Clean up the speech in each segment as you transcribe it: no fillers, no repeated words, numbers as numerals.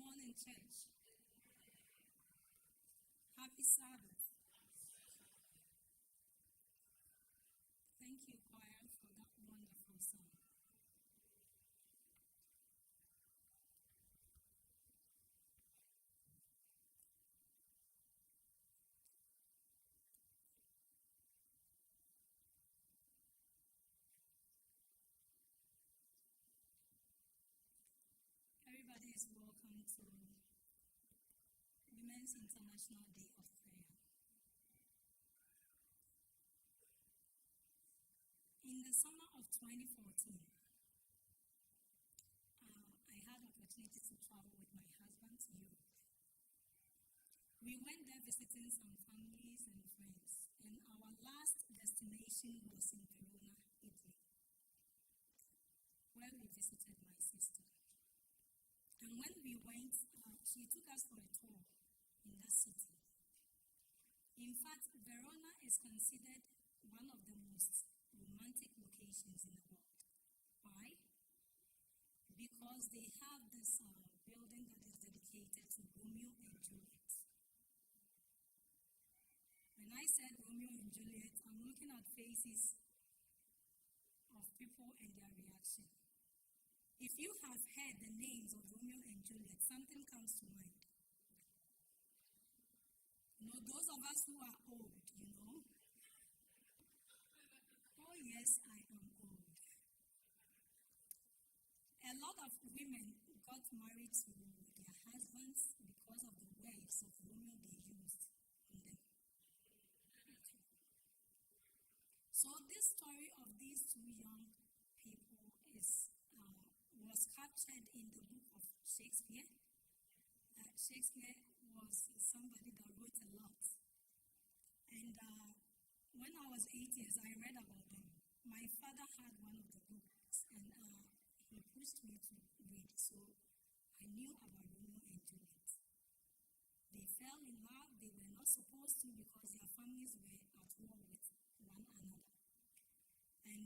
morning, church. Happy Sabbath. Thank you, choir, for that wonderful song. Everybody is welcome to Women's International Day of Prayer. In the summer of 2014, I had the opportunity to travel with my husband to Europe. We went there visiting some families and friends, and our last destination was in Verona, Italy, where we visited my sister. And when we went, she took us for a tour in that city. In fact, Verona is considered one of the most romantic locations in the world. Why? Because they have this building that is dedicated to Romeo and Juliet. When I said Romeo and Juliet, I'm looking at faces of people and their reaction. If you have heard the names of Romeo and Juliet, something comes to mind. Those of us who are old, Oh yes, I am old. A lot of women got married to their husbands because of the words of Romeo they used on them. So this story of these two young people was captured in the book of Shakespeare. Shakespeare was somebody that wrote a lot. And when I was 8 years, I read about them. My father had one of the books, and he pushed me to read. So I knew about Romeo and Juliet. They fell in love. They were not supposed to because their families were at war with one another. And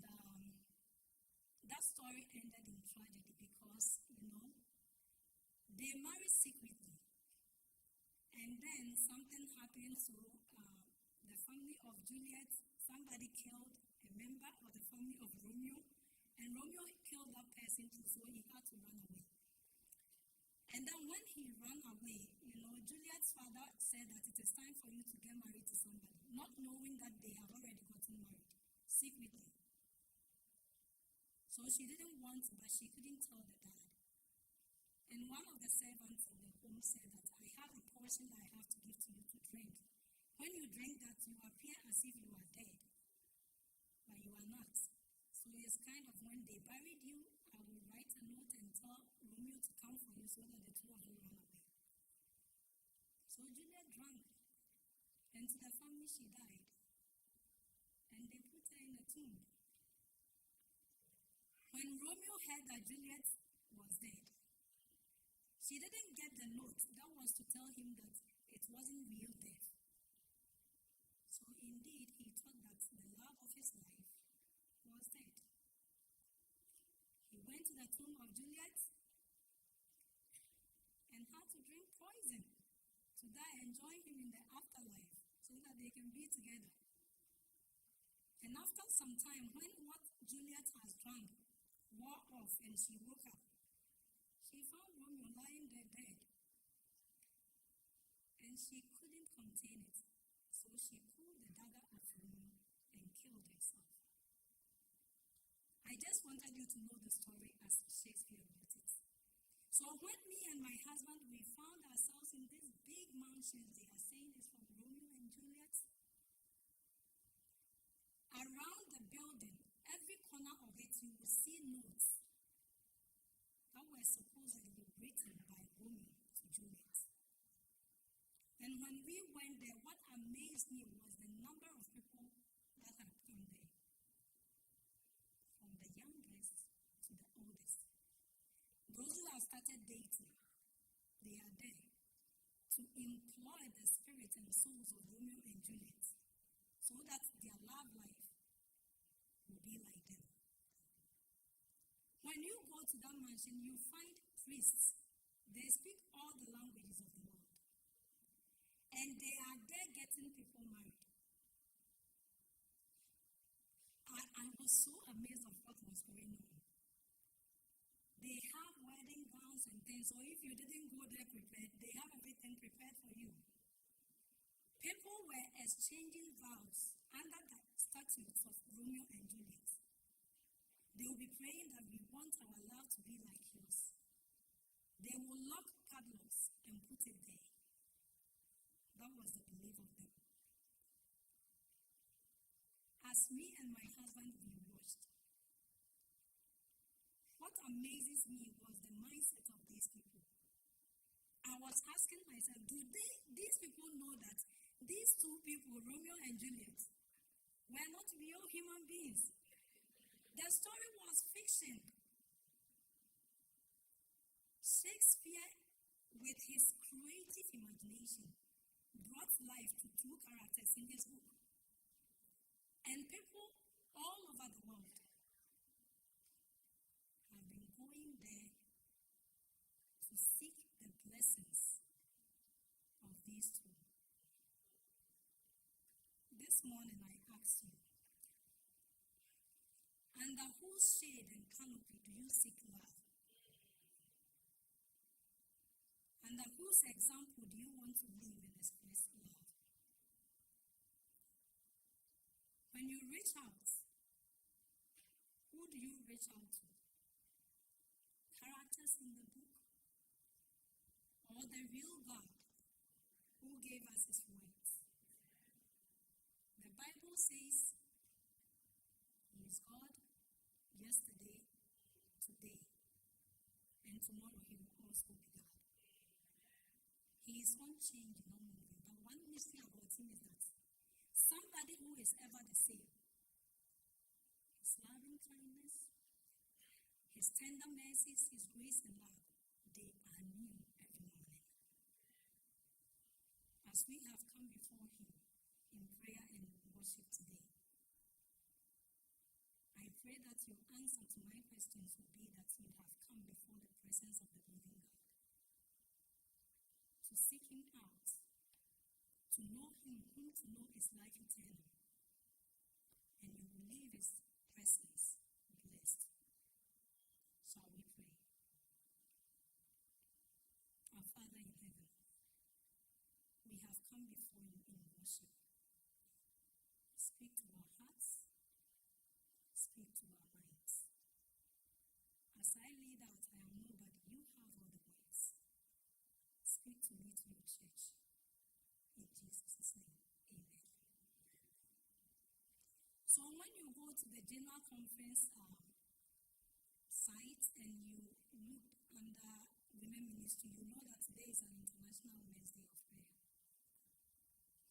that story ended in tragedy because, they married secretly. And then something happened to the family of Juliet. Somebody killed a member of the family of Romeo. And Romeo killed that person too, so he had to run away. And then when he ran away, Juliet's father said that it is time for you to get married to somebody, not knowing that they have already gotten married secretly. So she didn't want to, but she couldn't tell the dad. And one of the servants in the home said that I have a portion that I have to give to you to drink. When you drink that, you appear as if you are dead, but you are not. So it's kind of when they buried you, I will write a note and tell Romeo to come for you so that the two of you run away. So Juliet drank, and to the family she died. And they put her in a tomb. When Romeo heard that Juliet was dead, she didn't get the note that was to tell him that it wasn't real death. So indeed, he thought that the love of his life was dead. He went to the tomb of Juliet and had to drink poison to die and join him in the afterlife so that they can be together. And after some time, when what Juliet has drunk wore off and she woke up, she found Romeo lying there dead. And she couldn't contain it. So she pulled the dagger at Romeo and killed herself. I just wanted you to know the story as Shakespeare wrote it. So when me and my husband, we found ourselves in these big mansions, they are saying it's from Romeo and Juliet. Around the building, every corner of it, you will see notes that were supposedly written by Romeo to Juliet. And when we went there, what amazed me was the number of people that had come there. From the youngest to the oldest. Those who have started dating, they are there to employ the spirit and souls of Romeo and Juliet so that their love life will be like them. When you go to that mansion, you find priests They speak all the languages of the world. And they are there getting people married. I was so amazed of what was going on. They have wedding gowns and things, so if you didn't go there prepared, they have everything prepared for you. People were exchanging vows under the statues of Romeo and Juliet. They will be praying that we want our love to be like yours. They will lock padlocks and put it there. That was the belief of them. As me and my husband we watched, what amazes me was the mindset of these people. I was asking myself, these people know that these two people, Romeo and Juliet, were not real human beings? The story was fiction. Shakespeare, with his creative imagination, brought life to two characters in his book. And people all over the world have been going there to seek the blessings of these two. This morning I ask you, under whose shade and canopy do you seek love? Under whose example do you want to live and express love? When you reach out, who do you reach out to? Characters in the book? Or the real God who gave us his words? The Bible says he is God yesterday, today, and tomorrow he will also be God. He is unchanging, unmoving. But one mystery about him is that somebody who is ever the same. His loving kindness, his tender mercies, his grace and love, they are new every morning. As we have come before him in prayer and worship today, I pray that your answer to my questions will be that you have come before the presence of the living God to seek him out, to know him, whom to know is life eternal, and you will leave his presence blessed. Shall we pray? Our Father in heaven, we have come before you in worship. Speak to our hearts, speak to our minds. As I lead out, I am nobody. You have all the words. Speak to me, to your church. In Jesus' name, amen. So when you go to the general conference site and you look under women ministry, you know that today is an International Women's Day of Prayer.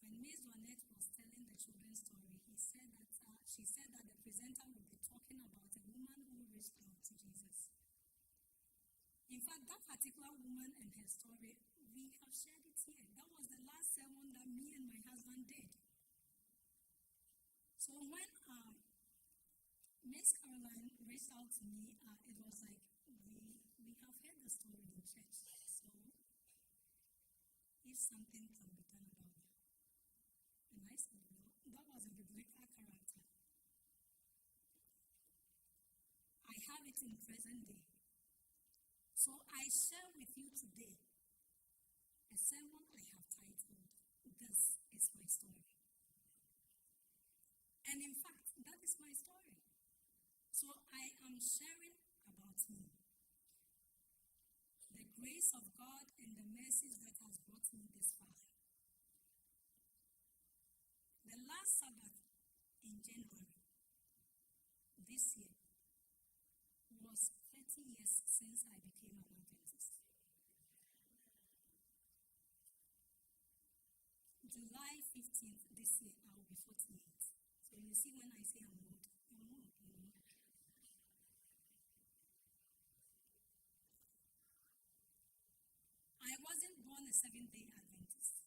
When Ms. Juanette was telling the children's story, she said that the presenter would be talking about a woman who reached out to Jesus. In fact, that particular woman and her story, we have shared it here. That was the last sermon that me and my husband did. So when Miss Caroline reached out to me, it was like, we have heard the story in church. So if something can be done about that. And I said, well, that was a biblical character. I have it in present day. So I share with you today a sermon I have titled, This is My Story. And in fact, that is my story. So I am sharing about me. The grace of God and the mercies that has brought me this far. The last Sabbath in January this year was 30 years since I became an Adventist. July 15th this year, I will be 48. So you see when I say I'm old, I'm old, you know. I wasn't born a Seventh-day Adventist.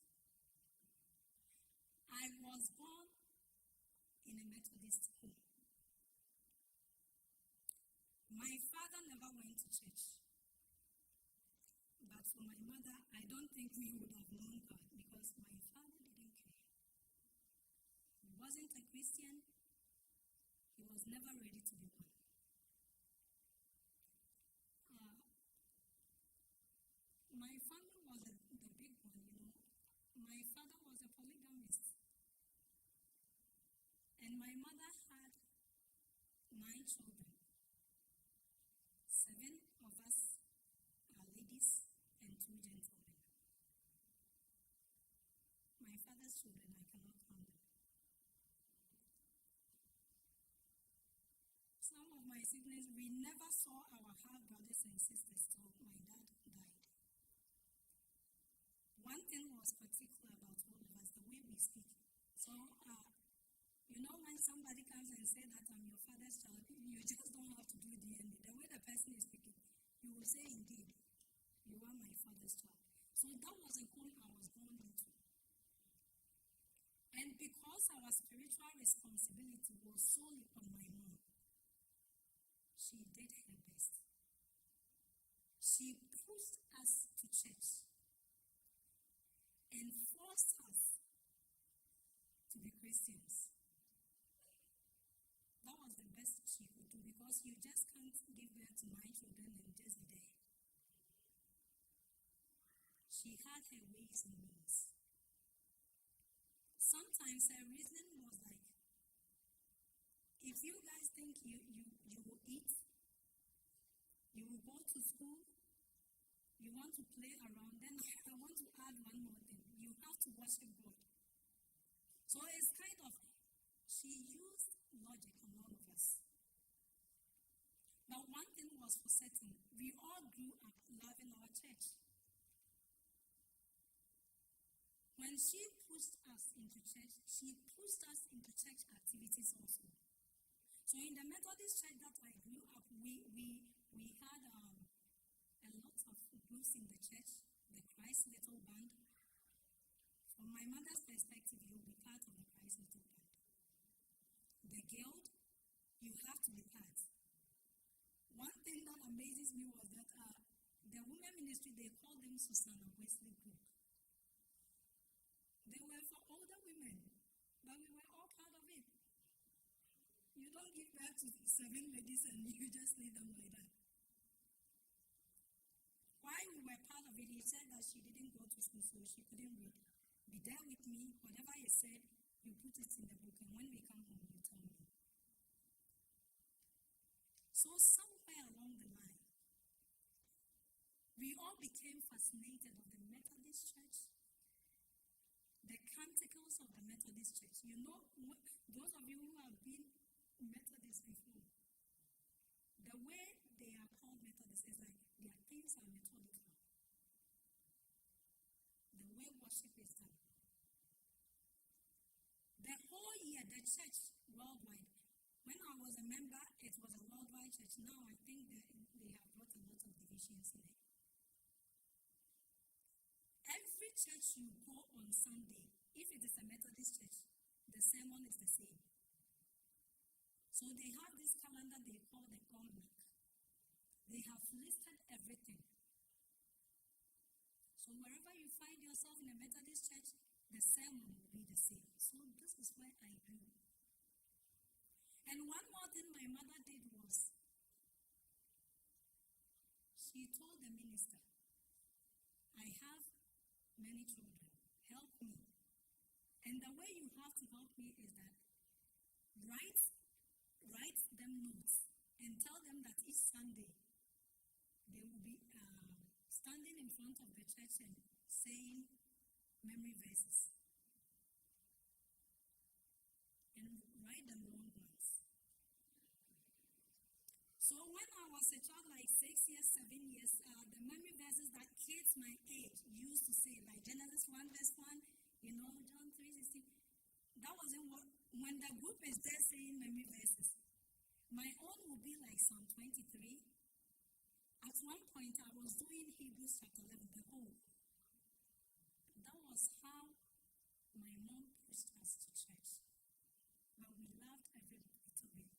I was born in a Methodist home. My father never went to church. But for my mother, I don't think we would have known God because my father didn't care. He wasn't a Christian. He was never ready to be one. My family was the big one, My father was a polygamist. And my mother had 9 children. 7 of us are ladies and 2 gentlemen. My father's children, I cannot count them. Some of my siblings, we never saw our half-brothers and sisters till my dad died. One thing was particular about all of us, the way we speak. So, when somebody comes and says that I'm your father's child, you just don't have to do DNA. The way the person is speaking, you will say, indeed, you are my father's child. So that was a home I was born into. And because our spiritual responsibility was solely on my mom, she did her best. She pushed us to church and forced us to be Christians. That was the best she could do because you just can't give birth to 9 children and just be there. She had her ways and means. Sometimes her reason was like, if you guys think you will eat, you will go to school, you want to play around, then I want to add one more thing. You have to worship God. So it's kind of, she used logic on all of us. But one thing was for certain, we all grew up loving our church. When she pushed us into church, she pushed us into church activities also. So in the Methodist church that I grew up, we had a lot of groups in the church, the Christ Little Band. From my mother's perspective, you'll be part of the Christ Little Band. The Guild, you have to be part. One thing that amazes me was that the women ministry, they called them Susanna Wesley Group. They were for older women, but we were all part of it. You don't give birth to 7 ladies and you just leave them like that. Why we were part of it, he said that she didn't go to school, so she couldn't read. Be there with me, whatever he said, you put it in the book, and when we come home, you tell me. So somewhere along the line, we all became fascinated with the Methodist church, the canticles of the Methodist church. Those of you who have been Methodist before, the way they are called Methodist is like their things are methodical. The way worship is done. The whole year, the church worldwide, when I was a member, it was a worldwide church. Now I think they have brought a lot of divisions in it. Every church you go on Sunday, if it is a Methodist church, the sermon is the same. So they have this calendar they call the Almanac. They have listed everything. So wherever you find yourself in a Methodist church, the sermon will be the same. So this is where I grew. And one more thing my mother did was, she told the minister, I have many children, help me. And the way you have to help me is that write them notes and tell them that each Sunday they will be standing in front of the church and saying memory verses. And write them long ones. So when I was a child, like 6 years, 7 years, the memory verses that kids my age used to say, like Genesis 1 verse 1, John 3:16, that wasn't what, when the group is there saying memory verses, my own would be like Psalm 23. At one point, I was doing Hebrews chapter 11, the whole. That was how my mom pushed us to church. But we loved every little bit.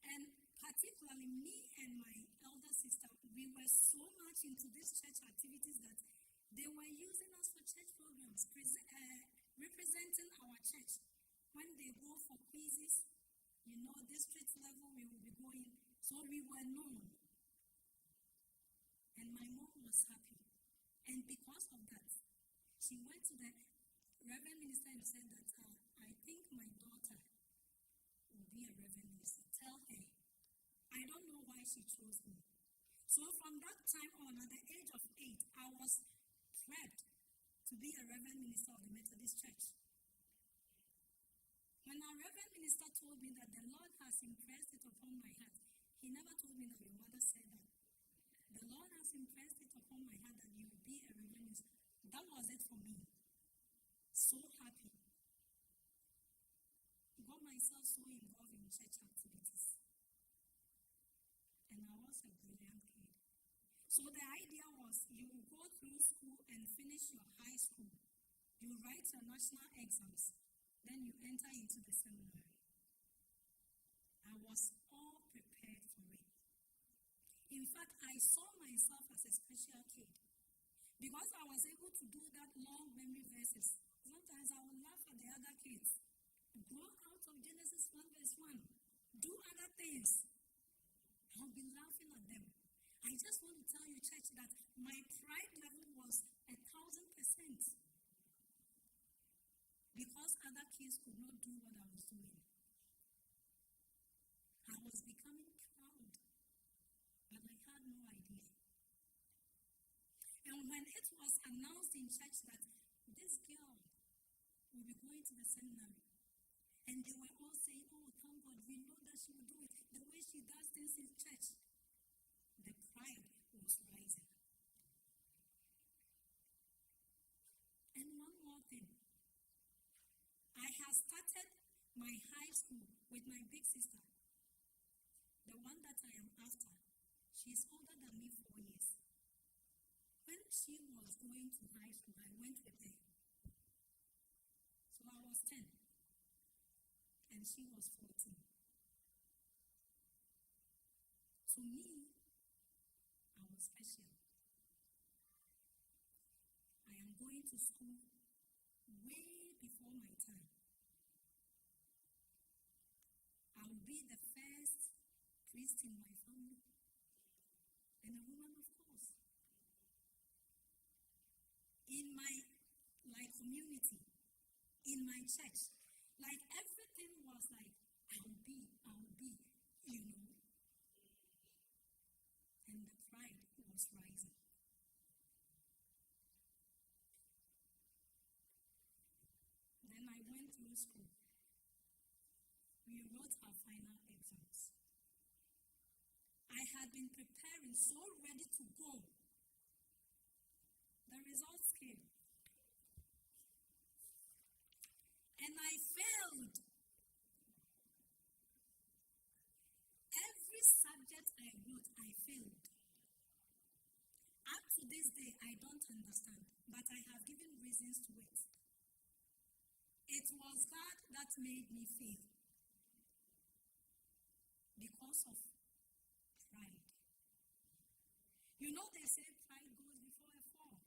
And particularly me and my elder sister, we we were so much into these church activities that they were using us for church programs, representing our church. When they go for quizzes, district level, we will be going. So we were known. And my mom was happy. And because of that, she went to the Reverend Minister and said that, I think my daughter will be a Reverend Minister. Tell her. I don't know why she chose me. So from that time on, at the age of 8, I was prepped to be a Reverend Minister of the Methodist Church. When our Reverend Minister told me that the Lord has impressed it upon my heart, he never told me that your mother said that. The Lord has impressed it upon my heart that you will be a Reverend Minister. That was it for me. So happy. Got myself so involved in church activities. And I was a brilliant kid. So the idea was you go through school and finish your high school. You write your national exams. Then you enter into the seminary. I was all prepared for it. In fact, I saw myself as a special kid. Because I was able to do that long memory verses. Sometimes I would laugh at the other kids. Go out of Genesis 1 verse 1. Do other things. I'll be laughing at them. I just want to tell you, church, that my pride level was 1,000%. Because other kids could not do what I was doing. I was becoming proud. But I had no idea. And when it was announced in church that this girl will be going to the seminary, and they were all saying, oh, thank God, we know that she will do it. The way she does things in church. The pride was rising. And one more thing. I had started my high school with my big sister. The one that I am after. She's older than me 4 years. When she was going to high school, I went with her. So I was 10. And she was 14. To me, I was special. I am going to school way before my time. I will be the first priest in my family. And a woman, of course. In my community, in my church, everything was like, I will be, And the pride was rising. Then I went through school. We wrote our final exams. I had been preparing, so ready to go. The results came. And I failed. Every subject I wrote, I failed. Up to this day, I don't understand, but I have given reasons to it. It was God that made me fail. Because of pride. They say pride goes before a fall.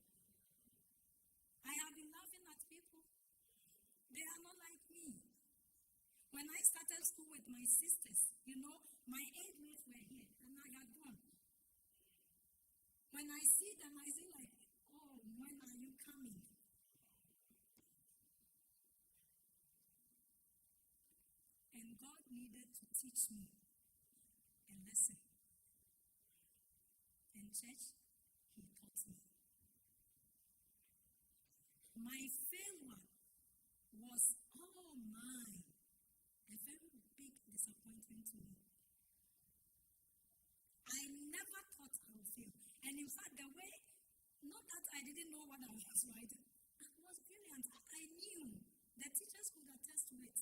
I have been laughing at people. They are not like me. When I started school with my sisters, my age mates were here and I had gone. When I see them, I say like, oh, when are you coming? And God needed to teach me a lesson. In church, He taught me. My failure was all mine. A very big disappointment to me. I never thought I would fail. And in fact, the way, not that I didn't know what I was writing, it was brilliant. I knew. The teachers could attest to it.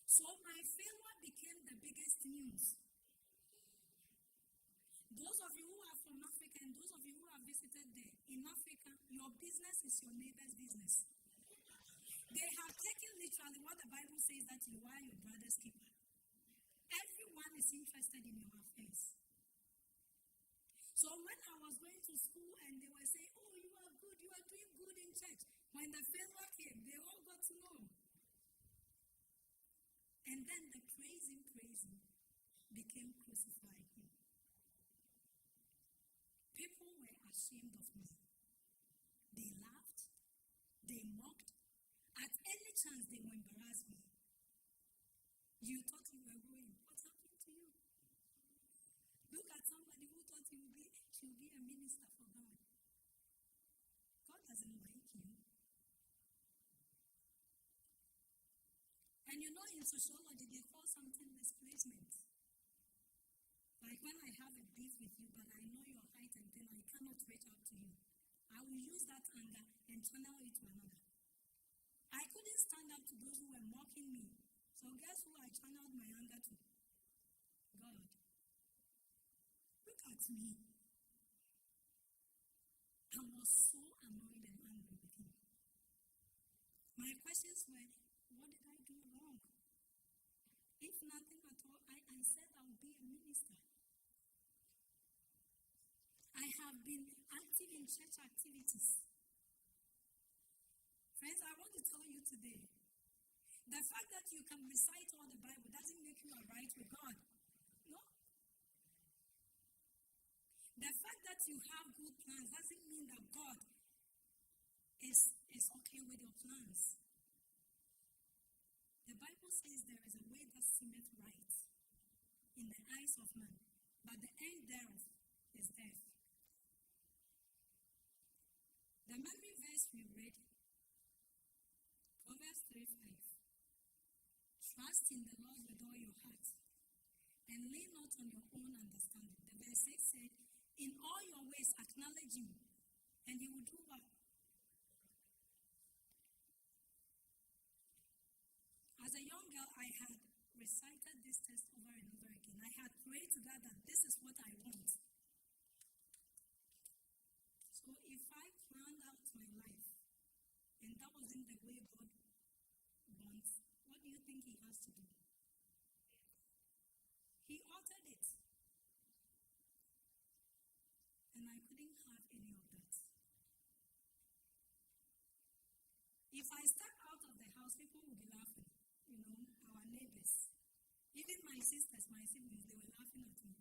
So my failure became the biggest news. Those of you who are from Africa and those of you who have visited there, in Africa, your business is your neighbor's business. They have taken literally what the Bible says that you are your brother's keeper. Everyone is interested in your affairs. I was going to school and they were saying, oh, you are good, you are doing good in church. When the failure came, they all got to know. And then the praising became crucifying him. People were ashamed of me. They laughed. They mocked. At any chance, they will embarrass me. You thought you were growing. What's happening to you? Look at somebody who thought she would be a minister for God. God doesn't like you. And you know, in sociology, they call something displacement. Like when I have a beef with you, but I know your height and then I cannot reach out to you. I will use that anger and channel it to another. I couldn't stand up to those who were mocking me. So guess who I channeled my anger to? God. Look at me. I was so annoyed and angry with him. My questions were, what did I do wrong? If nothing at all, I said I would be a minister. I have been active in church activities. Friends, I want to tell you today, the fact that you can recite all the Bible doesn't make you right with God. No. The fact that you have good plans doesn't mean that God is okay with your plans. The Bible says there is a way that seemeth right in the eyes of man, but the end thereof is death. The memory verse we read, Proverbs 3:5. Trust in the Lord with all your heart, and lean not on your own understanding. The verse 6 said, in all your ways acknowledge him, and he will do what? As a young girl, I had recited this text over and over again. I had prayed to God that this is what I want. So if I planned out my life, and that wasn't the way God wants, what do you think he has to do? He altered it. And I couldn't have any of that. If I step out of the house, people will be laughing. You know, our neighbors. Even my sisters, my siblings, they were laughing at me.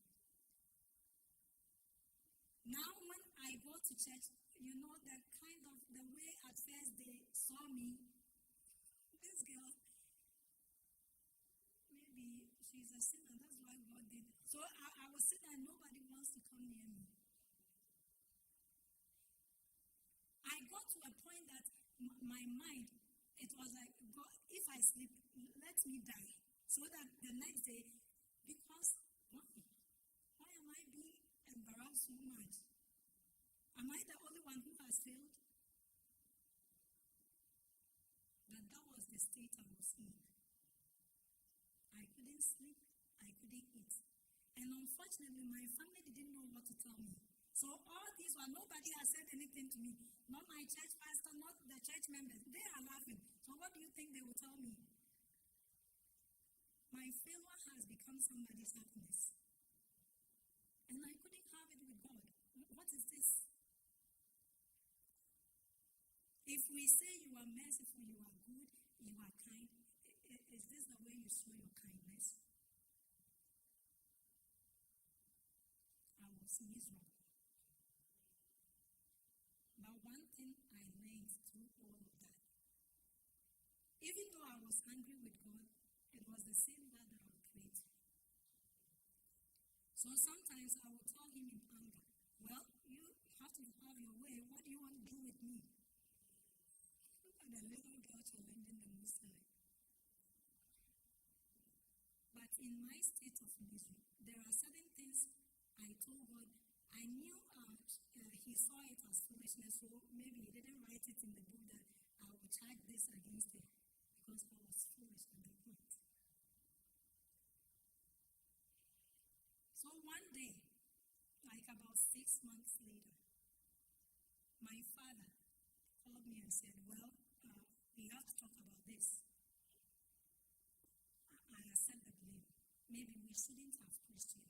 Now when I go to church, you know, the way at first they saw me, this girl, maybe she's a sinner, that's why God did. So I was sitting and nobody wants to come near me. I got to a point that my mind, it was like, God, if I sleep, let me die. So that the next day, because why am I being embarrassed so much? Am I the only one who has failed? But that was the state I was in. I couldn't sleep, I couldn't eat. And unfortunately, my family didn't know what to tell me. So all these one, nobody has said anything to me. Not my church pastor, not the church members. They are laughing. So what do you think they will tell me? My failure has become somebody's happiness. And I couldn't have it with God. What is this? If we say you are merciful, you are good, you are kind, is this the way you show your kindness? I was miserable. But one thing I learned through all of that, even though I was angry with God, it was the same God that I would pray to. So sometimes I would tell him in anger, well, you have to have your way. What do you want to do with me? Look at the little girl challenging the Most High. But in my state of misery, there are certain things I told God. I knew he saw it as foolishness, so maybe he didn't write it in the book that I would charge this against him because I was foolish at that point. So one day, like about 6 months later, my father called me and said, well, we have to talk about this. I accept the blame. Maybe we shouldn't have pushed you.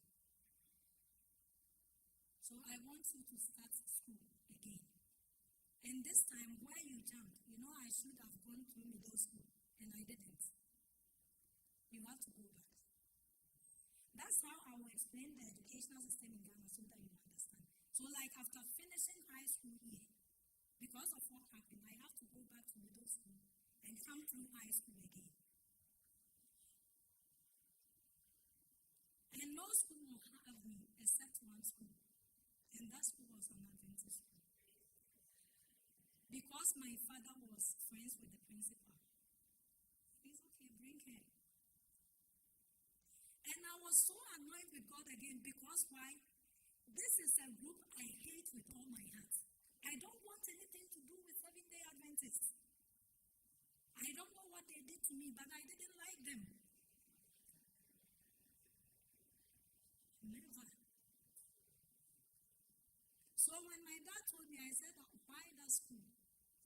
So I want wants you to start school again. And this time, where you jumped, I should have gone through middle school, and I didn't. You have to go back. That's how I will explain the educational system in Ghana so that you understand. So, like after finishing high school here, because of what happened, I have to go back to middle school and come through high school again. And no school will have me except one school. And that school was an Adventist school. Because my father was friends with the principal. He's okay, bring her. And I was so annoyed with God again because why? This is a group I hate with all my heart. I don't want anything to do with Seventh-day Adventists. I don't know what they did to me, but I didn't like them. Never. So when my dad told me, I said, why that school?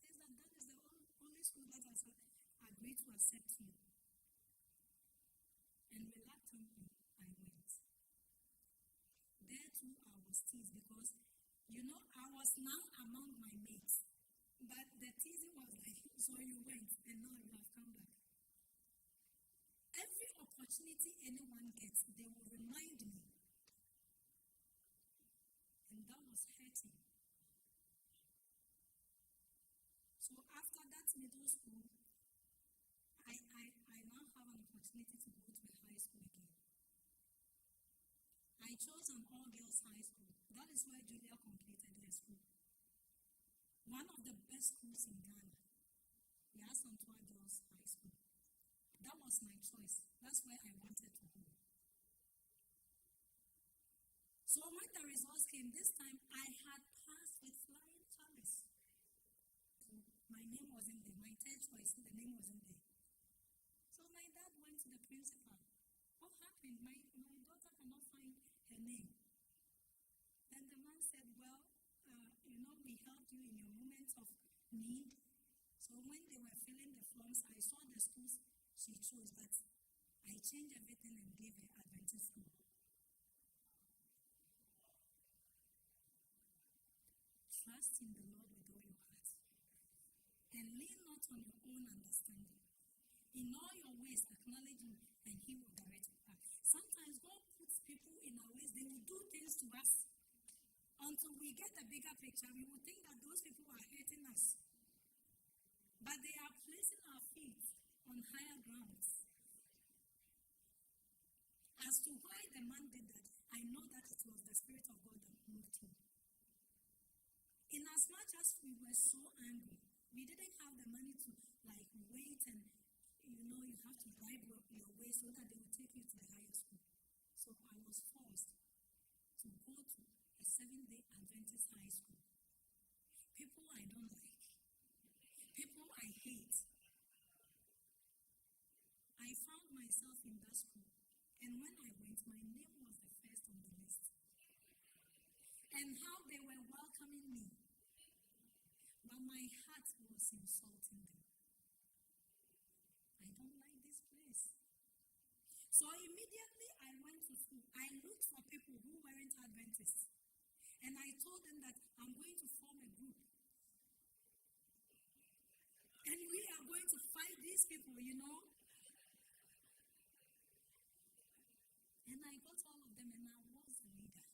He said that is the only school that has agreed to accept you. And reluctantly, I went. There too, I was teased because, I was now among my mates. But the teasing was like, so you went, and now you have come back. Every opportunity anyone gets, they will remind me. And that was hurting. So after that middle school, I now have an opportunity to go to a high school again. I chose an all-girls high school. That is where Julia completed her school. One of the best schools in Ghana. Yasantua Girls High School. That was my choice. That's where I wanted to go. So when the results came this time, I had passed with flying colors. My name wasn't there. My third choice, the name wasn't there. So my dad went to the principal. What happened? My daughter cannot find her name. Then the man said, well, we helped you in your moments of need. So when they were filling the forms, I saw the schools she chose, but I changed everything and gave her Adventist school. Trust in the Lord with all your heart. And lean not on your own understanding. In all your ways, acknowledge Him, and He will direct your path. Sometimes God puts people in our ways, they will do things to us. Until we get a bigger picture, we will think that those people are hurting us. But they are placing our feet on higher grounds. As to why the man did that, I know that it was the Spirit of God that moved him. In as much as we were so angry, we didn't have the money to wait and you have to bribe your way so that they will take you to the higher school. So I was forced to go to a Seventh-day Adventist high school. People I don't like. People I hate. I found myself in that school. And when I went, my name was the first on the list. And how they were welcoming me. But my heart was insulting them. I don't like this place. So immediately I went to school. I looked for people who weren't Adventists. And I told them that I'm going to form a group. And we are going to fight these people, And I got all of them and I was the leader.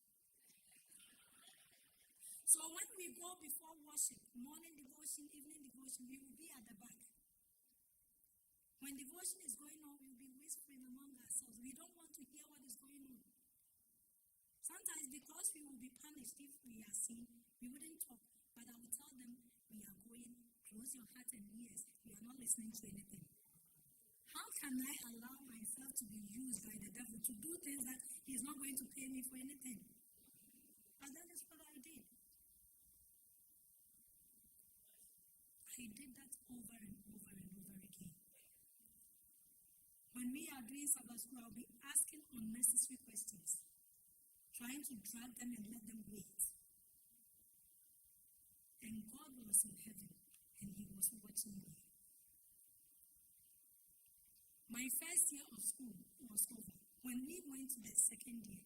So when we go before worship, morning devotion, evening devotion, we will be at the back. When devotion is going on, we will be whispering among ourselves. We don't want to hear what is going on. Sometimes because we will be punished if we are seen, we wouldn't talk. But I will tell them, we are going, close your heart and ears. We are not listening to anything. How can I allow myself to be used by the devil to do things that he's not going to pay me for anything? And that is what I did. I did that over and over and over again. When we are doing Sabbath school, I'll be asking unnecessary questions, trying to drag them and let them wait. And God was in heaven, and He was watching me. My first year of school was over. When we went to the second year,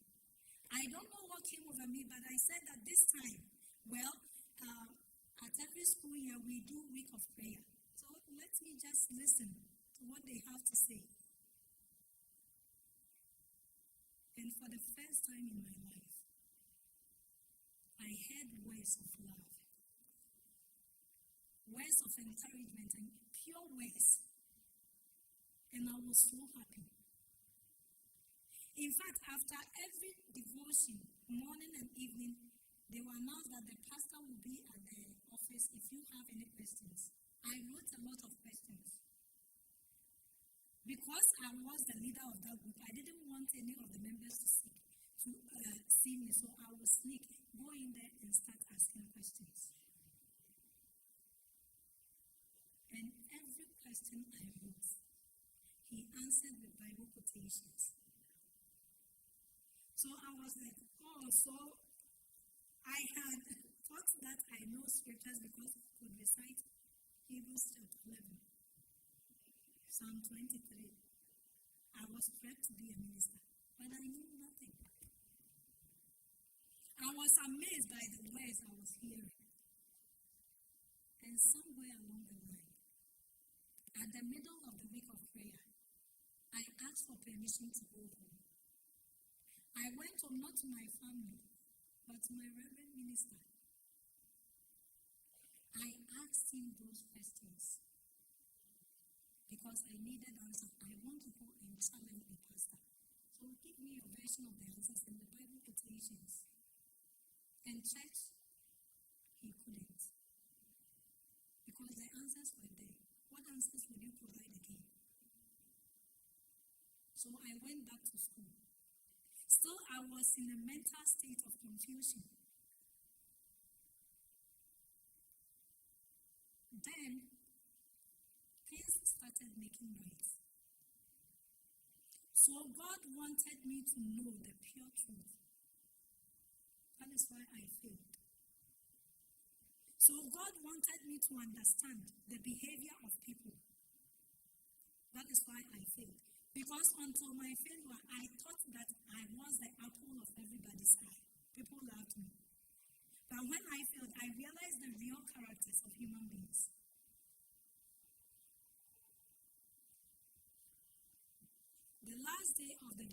I don't know what came over me, but I said that this time, at every school year we do week of prayer. So let me just listen to what they have to say. And for the first time in my life, I heard words of love, words of encouragement, and pure words. And I was so happy. In fact, after every devotion, morning and evening, they will announce that the pastor will be at the office if you have any questions. I wrote a lot of questions. Because I was the leader of that group, I didn't want any of the members to see me, so I would sneak, go in there and start asking questions. And every question I wrote, he answered with Bible quotations. So I was like, so I had thought that I know scriptures because I could recite Hebrews chapter 11, Psalm 23. I was prepped to be a minister, but I knew nothing. I was amazed by the words I was hearing. And somewhere along the line, at the middle of the week of prayer, I asked for permission to go home. I went home not to my family, but to my reverend minister. I asked him those questions because I needed answers. I want to go and challenge the pastor. So give me your version of the answers in the Bible quotations. And church, he couldn't. Because the answers were there. What answers would you provide again? So I went back to school. Still, I was in a mental state of confusion. Then, things started making noise. So God wanted me to know the pure truth. That is why I failed. So God wanted me to understand the behavior of people. That is why I failed. Because until my failure, I thought that I was the apple of everybody's eye. People loved me. But when I failed, I realized the real characters of human beings. The last day of the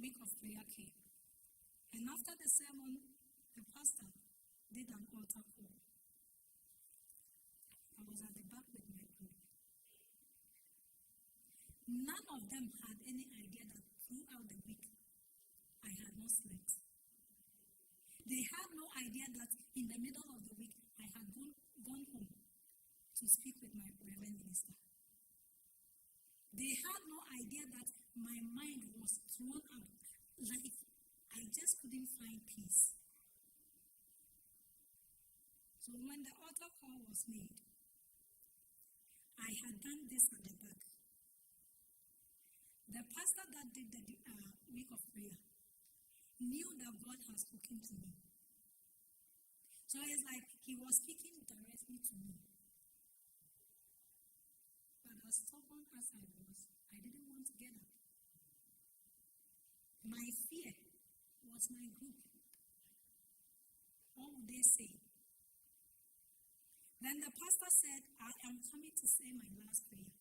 week of prayer came. And after the sermon, the pastor did an altar call. I was at the back with my group. None of them had any idea that throughout the week, I had not slept. They had no idea that in the middle of the week, I had gone home to speak with my reverend minister. They had no idea that my mind was thrown out, like I just couldn't find peace. So when the altar call was made, I had done this at the back. The pastor that did the week of prayer knew that God has spoken to me. So it's like he was speaking directly to me. But as stubborn as I was, I didn't want to get up. My fear was my group. What would they say? Then the pastor said, I am coming to say my last prayer.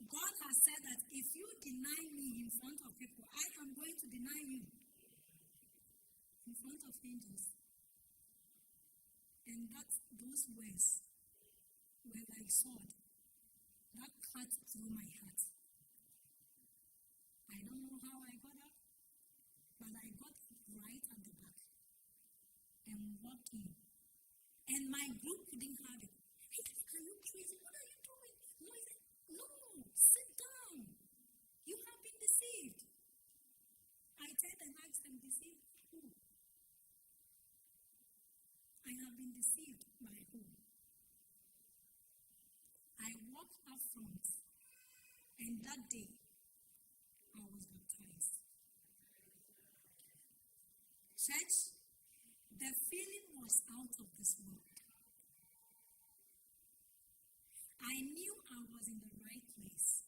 God has said that if you deny me in front of people, I am going to deny you in front of angels. And those words were like sword that cut through my heart. I don't know how I got up, but I got right at the back and walked in. And my group couldn't have it. Hey, are you crazy? What are you doing? No, sit down. You have been deceived. I turned and asked them, deceived who? I have been deceived by who? I walked up front, and that day, I was baptized. Church, the feeling was out of this world. I knew I was in the right place.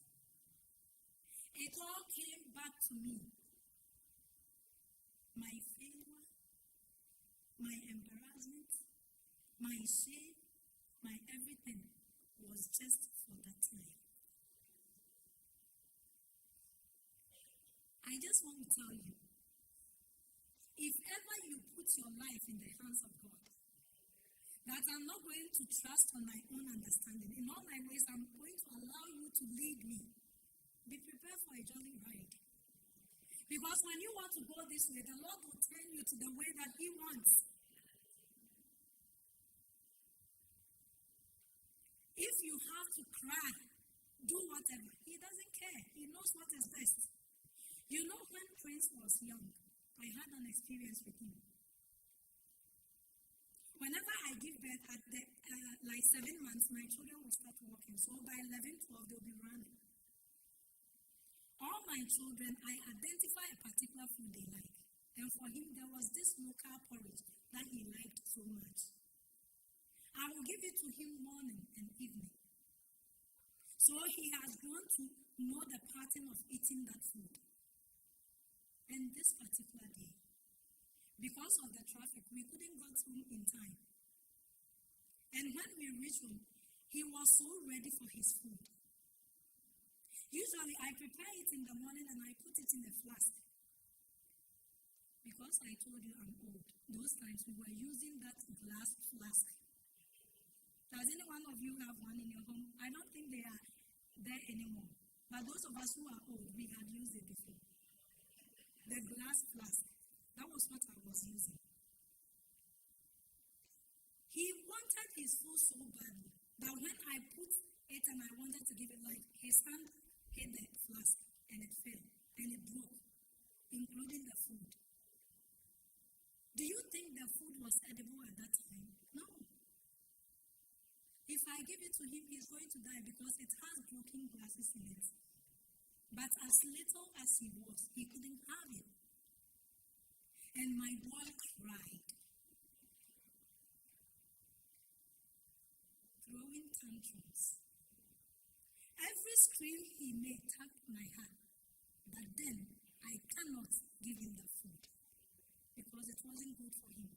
It all came back to me. my shame, my everything was just for that time. I just want to tell you, if ever you put your life in the hands of God, that I'm not going to trust on my own understanding. In all my ways, I'm going to allow you to lead me. Be prepared for a jolly ride. Because when you want to go this way, the Lord will turn you to the way that He wants. If you have to cry, do whatever. He doesn't care. He knows what is best. You know, when Prince was young, I had an experience with him. Whenever I give birth at the, 7 months, my children will start walking. So by 11, 12, they'll be running. All my children, I identify a particular food they like. And for him, there was this local porridge that he liked so much. I will give it to him morning and evening. So he has grown to know the pattern of eating that food. And this particular day, because of the traffic, we couldn't go home in time. And when we reached home, he was so ready for his food. Usually, I prepare it in the morning and I put it in a flask. Because I told you I'm old. Those times we were using that glass flask. Does any one of you have one in your home? I don't think they are there anymore. But those of us who are old, we had used it before. The glass flask. That was what I was using. He wanted his food so badly that when I put it and I wanted to give it, like his hand hit the flask and it fell and it broke, including the food. Do you think the food was edible at that time? No. If I give it to him, he's going to die because it has broken glasses in it. But as little as he was, he couldn't have it. And my boy cried, throwing tantrums. Every scream he made tapped my heart. But then I cannot give him the food because it wasn't good for him.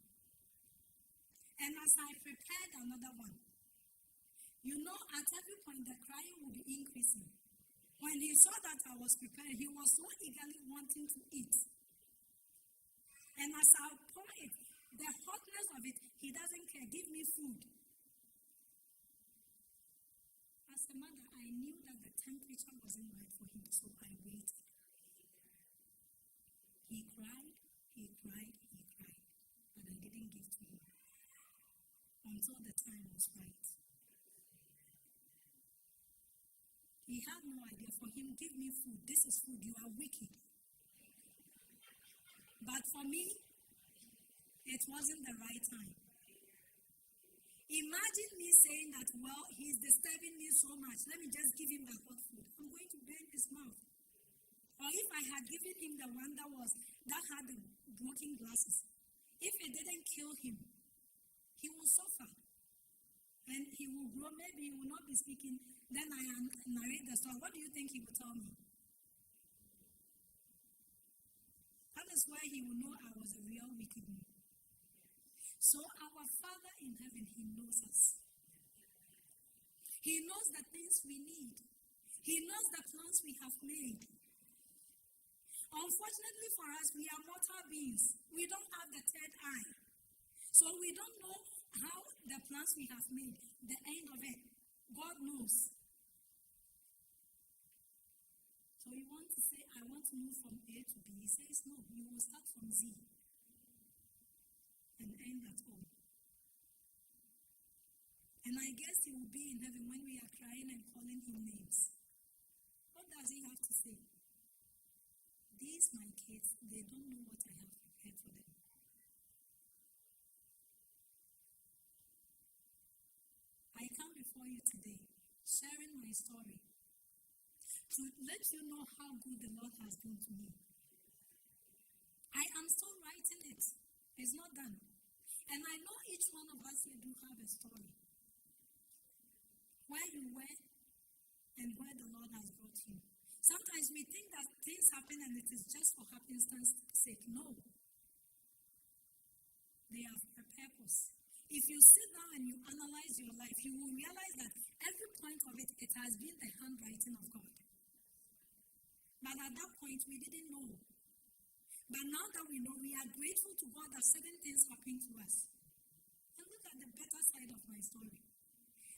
And as I prepared another one, you know, at every point the crying would be increasing. When he saw that I was preparing, he was so eagerly wanting to eat. And as I pour it, the hotness of it, he doesn't care. Give me food. As a mother, I knew that the temperature wasn't right for him, so I waited. He cried, but I didn't give to him until the time was right. He had no idea. For him, give me food. This is food. You are wicked. But for me, it wasn't the right time. Imagine me saying that, well, he's disturbing me so much. Let me just give him the hot food. I'm going to burn his mouth. Or if I had given him the one that had the broken glasses, if it didn't kill him, he will suffer. And he will grow. Maybe he will not be speaking. Then I narrate the story. What do you think he will tell me? That is why he will know I was a real wicked man. So our Father in heaven, He knows us. He knows the things we need. He knows the plans we have made. Unfortunately for us, we are mortal beings. We don't have the third eye. So we don't know how the plans we have made, the end of it. God knows. So you want to say, I want to move from A to B. He says, no, you will start from Z and end at O. And I guess He will be in heaven when we are crying and calling Him names. What does He have to say? These, my kids, they don't know what I have prepared for them. I come before you today, sharing my story, to let you know how good the Lord has been to me. I am still writing it. It's not done. And I know each one of us here do have a story. Where you were and where the Lord has brought you. Sometimes we think that things happen and it is just for happenstance sake. No. They have a purpose. If you sit down and you analyze your life, you will realize that every point of it, it has been the handwriting of God. But at that point, we didn't know. But now that we know, we are grateful to God that certain things happened to us. And look at the better side of my story.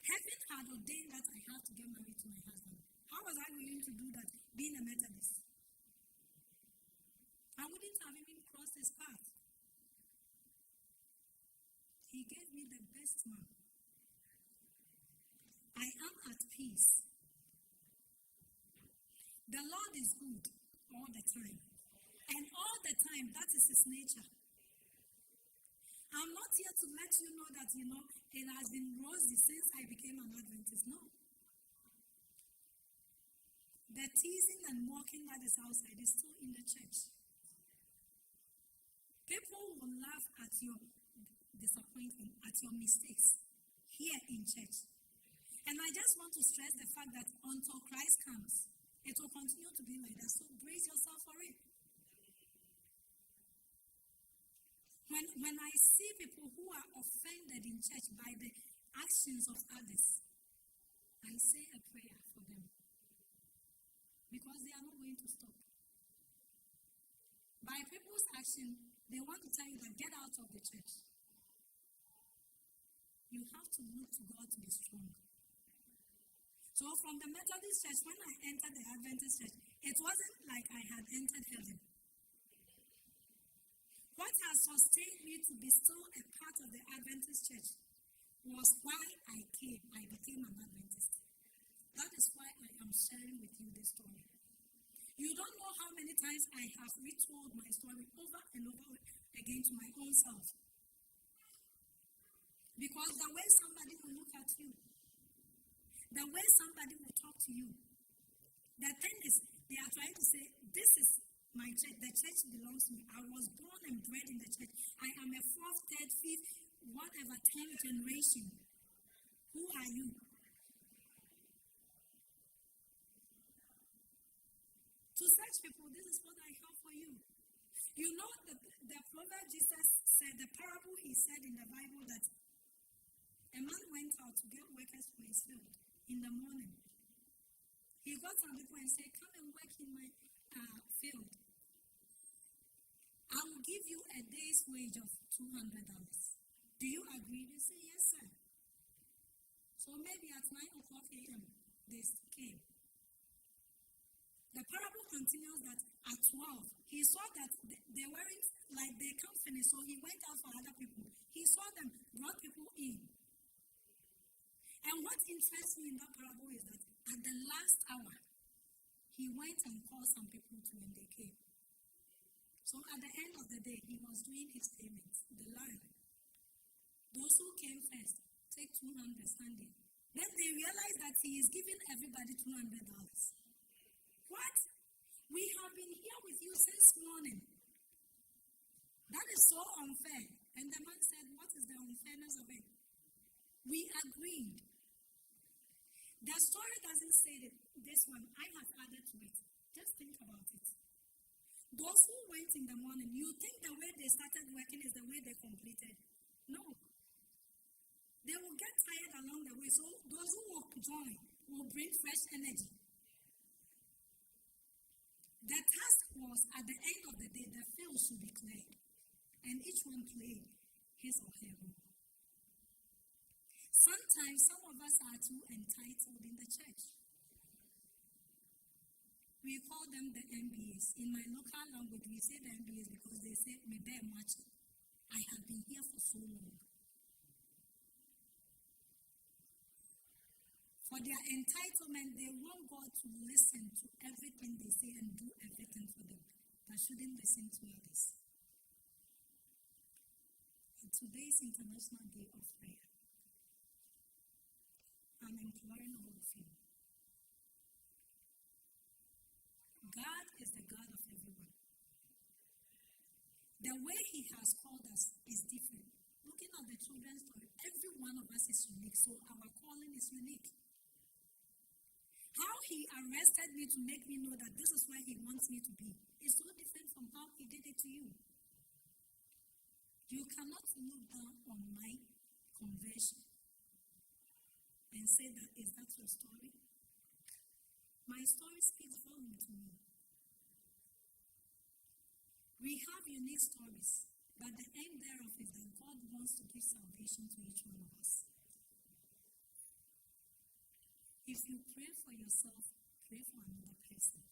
Heaven had ordained that I have to get married to my husband. How was I going to do that being a Methodist? I wouldn't have even crossed his path. He gave me the best man. I am at peace. The Lord is good all the time. And all the time, that is his nature. I'm not here to let you know that, it has been rosy since I became an Adventist. No. The teasing and mocking that is outside is still in the church. People will laugh at your disappointment, at your mistakes here in church. And I just want to stress the fact that until Christ comes, it will continue to be like that. So brace yourself for it. When I see people who are offended in church by the actions of others, I say a prayer for them. Because they are not going to stop. By people's action, they want to tell you that get out of the church. You have to look to God to be strong. So from the Methodist church, when I entered the Adventist church, it wasn't like I had entered heaven. What has sustained me to be still a part of the Adventist church was why I became an Adventist. That is why I am sharing with you this story. You don't know how many times I have retold my story over and over again to my own self. Because the way somebody will look at you, the way somebody will talk to you, the thing is, they are trying to say, this is my church, the church belongs to me. I was born and bred in the church. I am a fourth, third, fifth, whatever, 10th generation. Who are you? To such people, this is what I have for you. You know, the proverb Jesus said, the parable he said in the Bible that a man went out to get workers for his field in the morning. He got some people and said, come and work in my field. I will give you a day's wage of $200. Do you agree? They say, yes, sir. So maybe at 9 o'clock a.m., they came. The parable continues that at 12, he saw that they weren't, like they can't finish, so he went out for other people. He saw them, brought people in. And what interests me in that parable is that at the last hour, he went and called some people to when they came. So at the end of the day, he was doing his payments, the line. Those who came first, take $200 standing. Then they realized that he is giving everybody $200. What? We have been here with you since morning. That is so unfair. And the man said, what is the unfairness of it? We agreed. The story doesn't say that this one. I have added to it. Just think about it. Those who went in the morning, you think the way they started working is the way they completed? No. They will get tired along the way. So those who will join will bring fresh energy. The task was, at the end of the day, the field should be cleared. And each one played his or her role. Sometimes some of us are too entitled in the church. We call them the MBAs. In my local language, we say the MBAs because they say, me bear much. I have been here for so long. For their entitlement, they want God to listen to everything they say and do everything for them, but shouldn't listen to others. And today is International Day of Prayer. I'm imploring all of you. God is the God of everyone. The way he has called us is different. Looking at the children's story, every one of us is unique, so our calling is unique. How he arrested me to make me know that this is where he wants me to be is so different from how he did it to you. You cannot look down on my conversion and say that, is that your story? My story speaks volume to me. We have unique stories, but the aim thereof is that God wants to give salvation to each one of us. If you pray for yourself, pray for another person.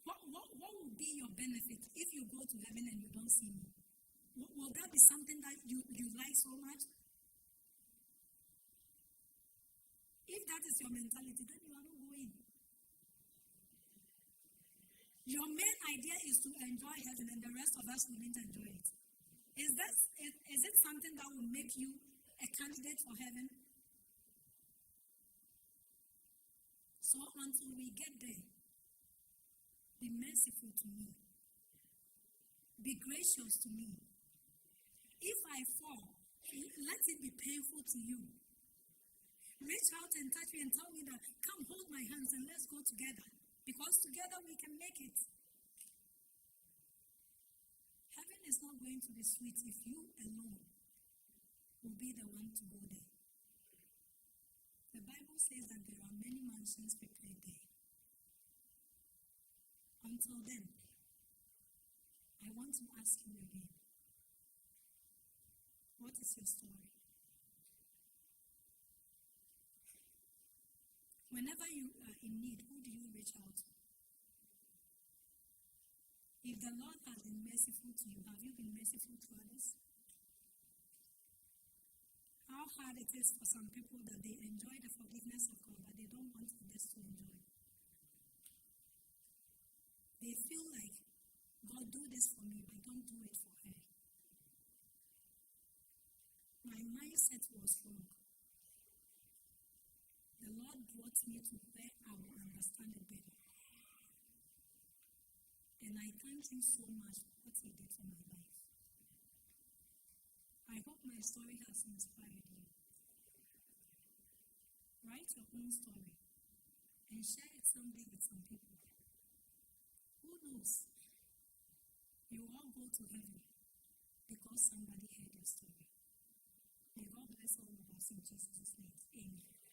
What will be your benefit if you go to heaven and you don't see me? Will that be something that you like so much? If that is your mentality, then you are not going. Your main idea is to enjoy heaven and the rest of us wouldn't enjoy it. Is it something that will make you a candidate for heaven? So until we get there, be merciful to me. Be gracious to me. If I fall, let it be painful to you. Reach out and touch me and tell me that, come hold my hands and let's go together. Because together we can make it. Heaven is not going to be sweet if you alone will be the one to go there. The Bible says that there are many mansions prepared there. Until then, I want to ask you again. What is your story? Whenever you are in need, who do you reach out to? If the Lord has been merciful to you, have you been merciful to others? How hard it is for some people that they enjoy the forgiveness of God, but they don't want others to enjoy. They feel like, God, do this for me, but don't do it for her. My mindset was wrong. The Lord brought me to where I will understand it better. And I thank Him so much for what He did for my life. I hope my story has inspired you. Write your own story and share it someday with some people. Who knows? You all go to heaven because somebody heard your story. May God bless all of us in Jesus' name. Amen.